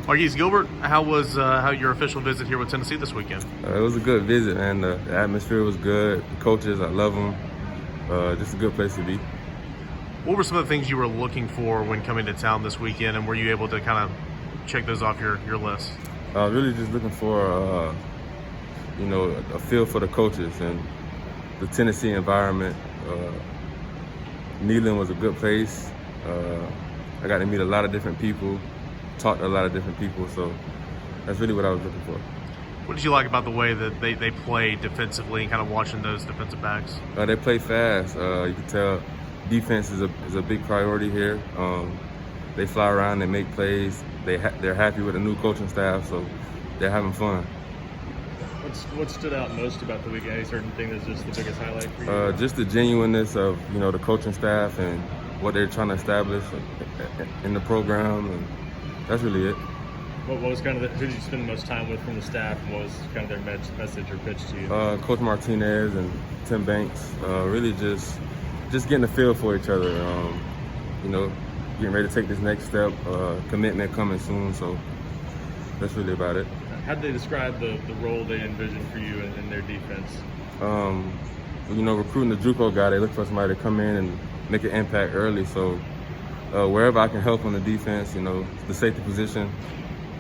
Marquise Gilbert, how was how your official visit here with Tennessee this weekend? It was a good visit, man. The atmosphere was good. The coaches, I love them. Just a good place to be. What were some of the things you were looking for when coming to town this weekend, and were you able to kind of check those off your list? Really just looking for, a feel for the coaches and the Tennessee environment. Neyland was a good place. I got to meet a lot of different people, talk to a lot of different people, so that's really what I was looking for. What did you like about the way that they play defensively and kind of watching those defensive backs? They play fast. You can tell defense is a big priority here. They fly around, they make plays. They're happy with the new coaching staff, so they're having fun. What stood out most about the weekend? Any certain thing that's just the biggest highlight for you? Just the genuineness of the coaching staff and what they're trying to establish in the program, and that's really it. What was kind of who did you spend the most time with from the staff, and what was kind of their message or pitch to you? Coach Martinez and Tim Banks, really just getting a feel for each other. Getting ready to take this next step. Commitment coming soon, so that's really about it. How did they describe the role they envisioned for you in their defense? Recruiting the JUCO guy, they look for somebody to come in and make an impact early. So wherever I can help on the defense, the safety position,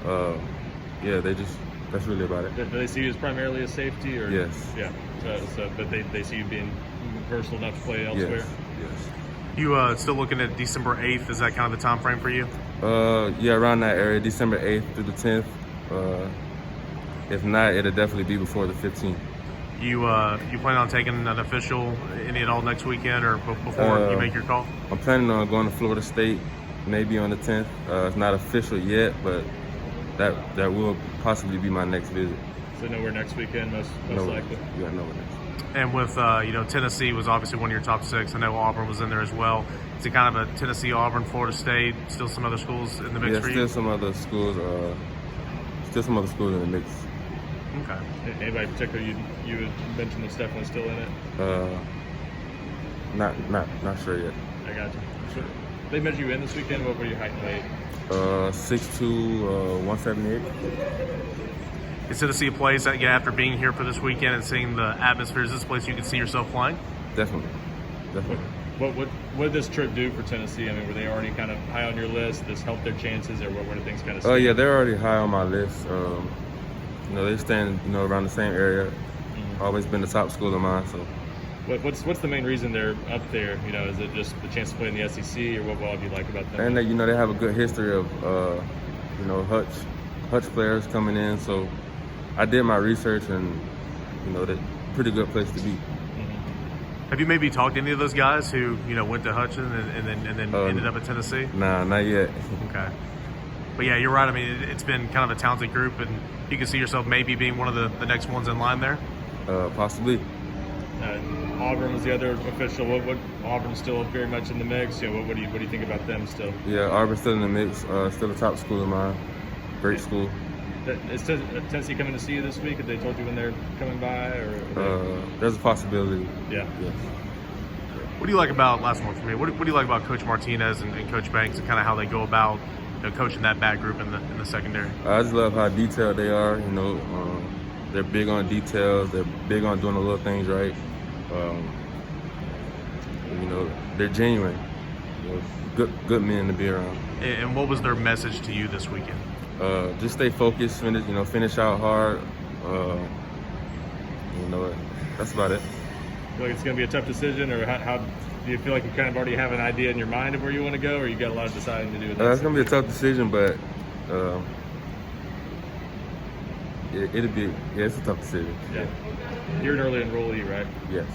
that's really about it. Do they see you as primarily a safety? Or? Yes. Yeah. But they see you being versatile enough to play elsewhere? Yes. You still looking at December 8th? Is that kind of the time frame for you? Around that area, December 8th through the 10th. If not, it'll definitely be before the 15th. You plan on taking an official any at all next weekend or before you make your call? I'm planning on going to Florida State, maybe on the 10th. It's not official yet, but that will possibly be my next visit. So nowhere next weekend, most likely? Yeah, nowhere next. And with Tennessee was obviously one of your top six. I know Auburn was in there as well. Is it kind of a Tennessee, Auburn, Florida State, still some other schools in the mix for you? Still some other schools in the mix. Okay. Anybody in particular you would mention that's definitely still in it? Not sure yet. I got you. So they measured you in this weekend. What were your height and weight? 6'2", 178. Is Tennessee a place that after being here for this weekend and seeing the atmosphere, is this a place you can see yourself flying? Definitely. What did this trip do for Tennessee? I mean, were they already kind of high on your list? Did this help their chances, or what did things kind of? Oh yeah, they're already high on my list. They stand around the same area. Mm-hmm. Always been the top school of mine. So. What's the main reason they're up there? Is it just the chance to play in the SEC, or what all do you like about them? And they have a good history of Hutch players coming in. So I did my research, and they're a pretty good place to be. Mm-hmm. Have you maybe talked to any of those guys who went to Hutchin and then ended up at Tennessee? Nah, not yet. Okay. But yeah, you're right. I mean, it's been kind of a talented group, and you can see yourself maybe being one of the next ones in line there. Possibly. Auburn was the other official. What Auburn's still very much in the mix. What do you think about them still? Yeah, Auburn's still in the mix. Still a top school of mine. Great school. Is Tennessee coming to see you this week? Have they told you when they're coming by? Or there's a possibility. Yeah. Yes. What do you like about last one for me? What do you like about Coach Martinez and Coach Banks and kind of how they go about coaching that back group in the secondary? I just love how detailed they are. They're big on details. They're big on doing the little things right. They're genuine. Good men to be around. And what was their message to you this weekend? Just stay focused. Finish out hard. That's about it. Feel like it's going to be a tough decision, or how do you feel like you kind of already have an idea in your mind of where you want to go, or you got a lot of deciding to do? It's going to be a tough decision, but it's a tough decision. Yeah. You're an early enrollee, right? Yes.